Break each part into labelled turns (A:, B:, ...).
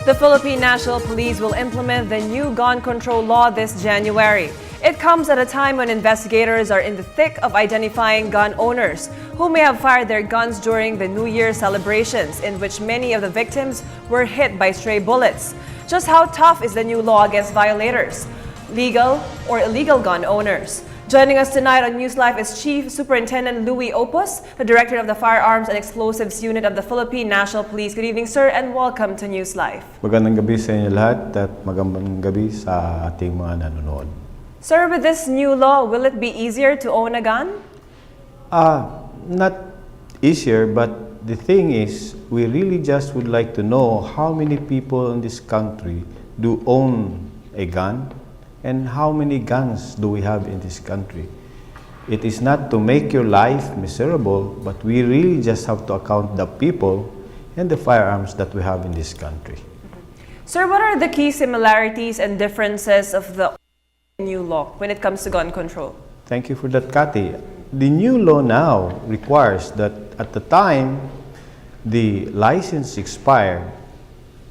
A: The Philippine National Police will implement the new gun control law this January. It comes at a time when investigators are in the thick of identifying gun owners who may have fired their guns during the New Year celebrations, in which many of the victims were hit by stray bullets. Just how tough is the new law against violators, legal or illegal gun owners? Joining us tonight on NewsLife is Chief Superintendent Louie Oppus, the Director of the Firearms and Explosives Unit of the Philippine National Police. Good evening, sir, and welcome to NewsLife.
B: Magandang gabi sa inyo lahat at magandang gabi sa ating mga nanonood.
A: Sir, with this new law, will it be easier to own a gun?
B: Not easier, but the thing is, we really just would like to know how many people in this country do own a gun and how many guns do we have in this country. It is not to make your life miserable, but we really just have to account the people and the firearms that we have in this country.
A: Sir, what are the key similarities and differences of the new law when it comes to gun control?
B: Thank you for that, Cathy. The new law now requires that at the time the license expires,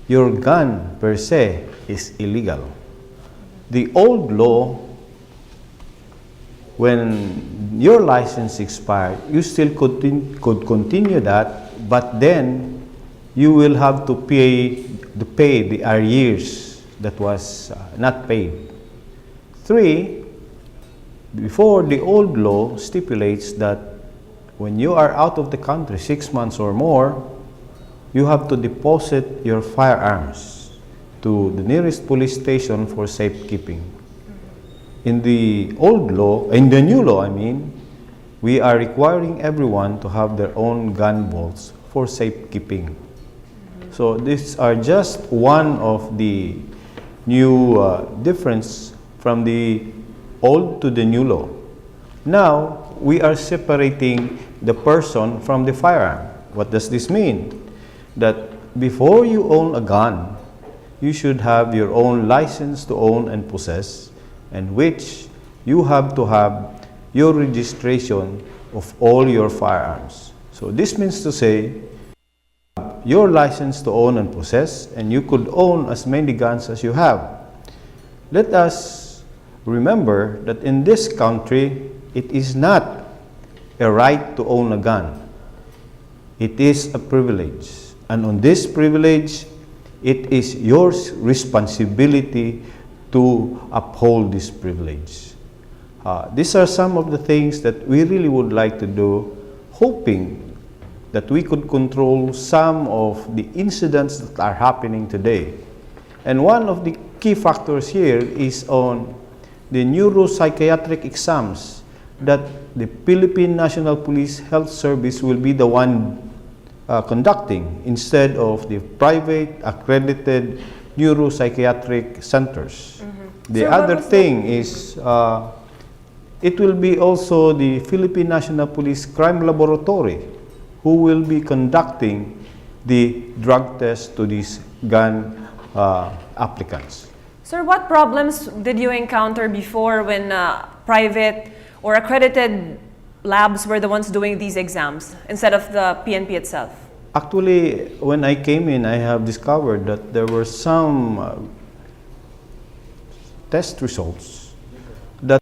B: your gun per se is illegal. The old law, when your license expired, you still could continue that, but then you will have to pay the arrears that was not paid. 3, before the old law stipulates that when you are out of the country 6 months or more, you have to deposit your firearms to the nearest police station for safekeeping. In the old law, in the new law, we are requiring everyone to have their own gun vaults for safekeeping. So these are just one of the new difference from the old to the new law. Now, we are separating the person from the firearm. What does this mean? That before you own a gun, you should have your own license to own and possess, and which you have to have your registration of all your firearms. So this means to say, your license to own and possess, and you could own as many guns as you have. Let us remember that in this country, it is not a right to own a gun. It is a privilege. And on this privilege, it is your responsibility to uphold this privilege. These are some of the things that we really would like to do, hoping that we could control some of the incidents that are happening today. And one of the key factors here is on the neuropsychiatric exams that the Philippine National Police Health Service will be the one conducting instead of the private accredited neuropsychiatric centers. The
A: So
B: other thing is it will be also the Philippine National Police Crime Laboratory who will be conducting the drug test to these gun applicants.
A: Sir, what problems did you encounter before when private or accredited labs were the ones doing these exams instead of the PNP itself?
B: Actually, when I came in, I have discovered that there were some test results that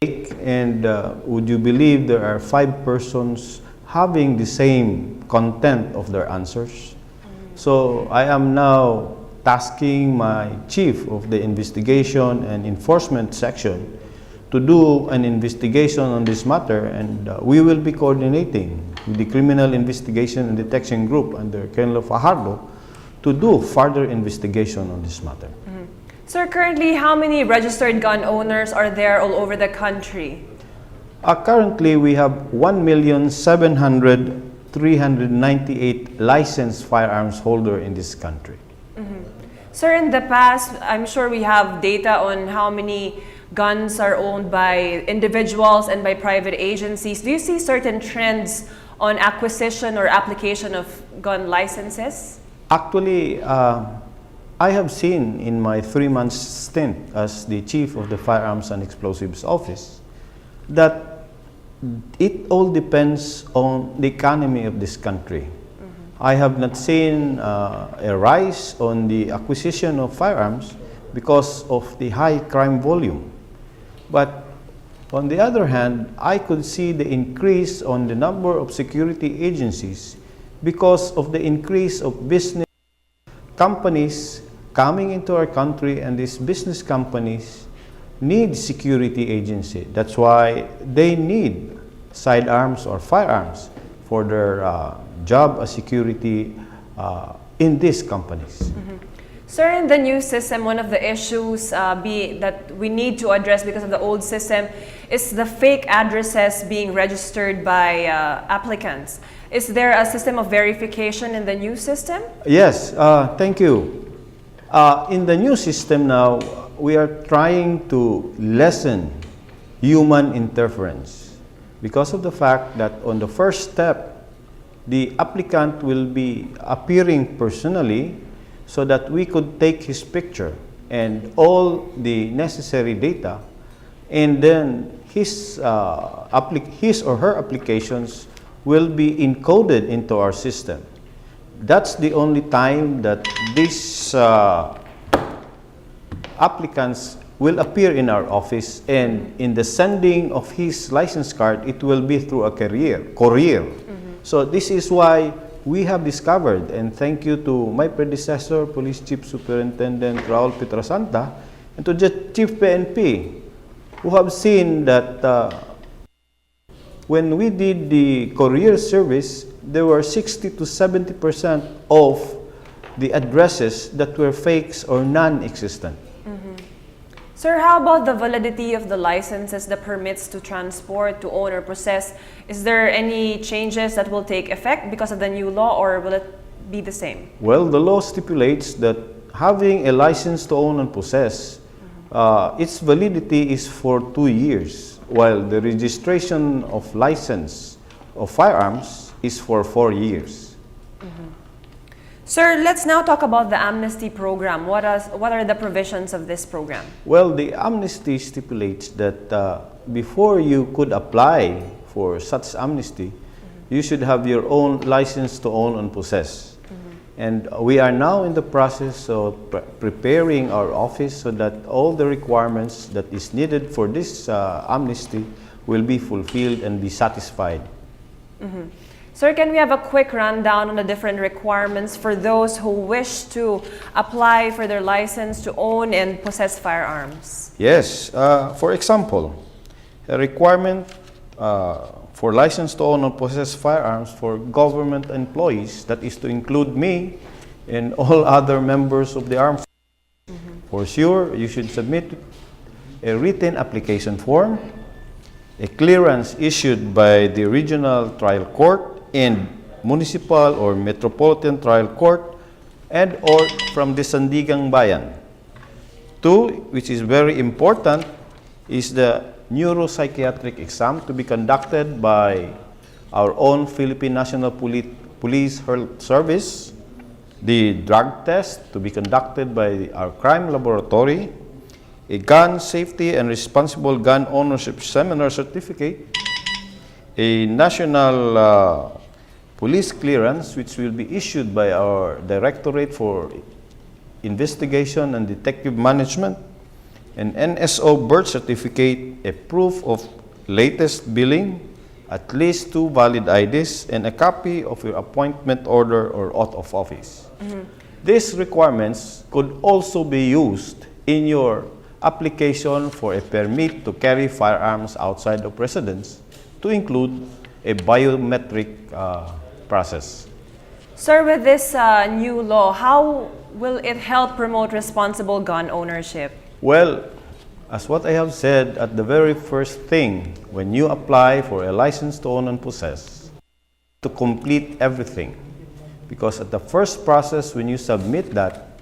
B: and would you believe there are 5 persons having the same content of their answers? So I am now tasking my chief of the investigation and enforcement section to do an investigation on this matter, and we will be coordinating with the Criminal Investigation and Detection Group under Colonel Fajardo to do further investigation on this matter.
A: Sir, currently, how many registered gun owners are there all over the country?
B: Currently, we have 1,700,398 licensed firearms holder in this country.
A: Sir, in the past, I'm sure we have data on how many guns are owned by individuals and by private agencies. Do you see certain trends on acquisition or application of gun licenses?
B: Actually, I have seen in my 3-month stint as the Chief of the Firearms and Explosives Office that it all depends on the economy of this country. I have not seen a rise on the acquisition of firearms because of the high crime volume. But on the other hand, I could see the increase on the number of security agencies because of the increase of business companies coming into our country, and these business companies need security agency. That's why they need sidearms or firearms for their job as security in these companies.
A: Sir, in the new system, one of the issues that we need to address because of the old system is the fake addresses being registered by applicants. Is there a system of verification in the new system?
B: Yes, thank you. In the new system now, we are trying to lessen human interference because of the fact that on the first step, the applicant will be appearing personally so that we could take his picture and all the necessary data, and then his or her applications will be encoded into our system. That's the only time that these applicants will appear in our office, and in the sending of his license card, it will be through a courier. So this is why we have discovered, and thank you to my predecessor, Police Chief Superintendent Raul Pietrasanta, and to the Chief PNP, who have seen that when we did the courier service, there were 60 to 70% of the addresses that were fakes or non-existent.
A: Sir, how about the validity of the licenses, the permits to transport, to own or possess? Is there any changes that will take effect because of the new law, or will it be the same?
B: Well, the law stipulates that having a license to own and possess, its validity is for 2 years, while the registration of license of firearms is for 4 years.
A: Sir, let's now talk about the Amnesty program. What are the provisions of this program?
B: Well, the Amnesty stipulates that before you could apply for such amnesty, you should have your own license to own and possess. And we are now in the process of preparing our office so that all the requirements that is needed for this amnesty will be fulfilled and be satisfied.
A: Sir, can we have a quick rundown on the different requirements for those who wish to apply for their license to own and possess firearms?
B: Yes. For example, a requirement for license to own and possess firearms for government employees, that is to include me and all other members of the armed forces. For sure, you should submit a written application form, a clearance issued by the regional trial court and municipal or metropolitan trial court, and or from the Sandigang Bayan. 2, which is very important, is the neuropsychiatric exam to be conducted by our own Philippine National Police Health Service, the drug test to be conducted by our crime laboratory, a gun safety and responsible gun ownership seminar certificate, a national police clearance which will be issued by our Directorate for Investigation and Detective Management, an NSO birth certificate, a proof of latest billing, at least 2 valid IDs, and a copy of your appointment order or oath of office. These requirements could also be used in your application for a permit to carry firearms outside of residence, to include a biometric process.
A: Sir, with this new law, how will it help promote responsible gun ownership?
B: Well, as what I have said at the very first thing, when you apply for a license to own and possess, to complete everything. Because at the first process, when you submit that,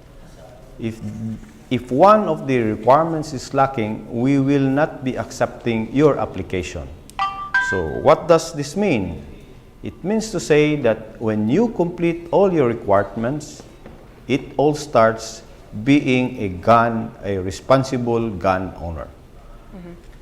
B: if one of the requirements is lacking, we will not be accepting your application. So what does this mean? It means to say that when you complete all your requirements, it all starts being a responsible gun owner.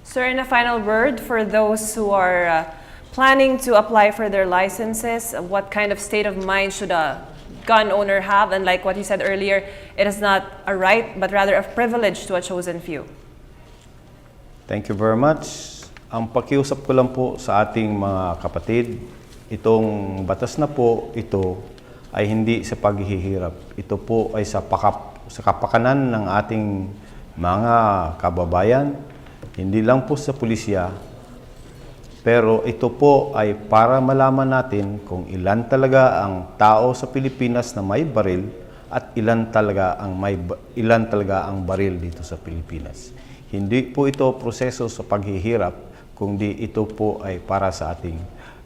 A: Sir, in a final word, for those who are planning to apply for their licenses, what kind of state of mind should a gun owner have? And like what you said earlier, it is not a right, but rather a privilege to a chosen few.
B: Thank you very much. Ang pakiusap ko lang po sa ating mga kapatid, itong batas na po ito ay hindi sa paghihirap. Ito po ay sa kapakanan ng ating mga kababayan, hindi lang po sa pulisya, pero ito po ay para malaman natin kung ilan talaga ang tao sa Pilipinas na may baril at ilan talaga ang baril dito sa Pilipinas. Hindi po ito proseso sa paghihirap, kundi ito po ay para sa ating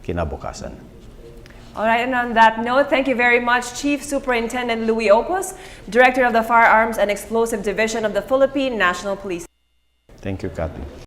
B: kinabukasan.
A: Alright, and on that note, thank you very much, Chief Superintendent Louie Oppus, Director of the Firearms and Explosive Division of the Philippine National Police.
B: Thank you, Kathy.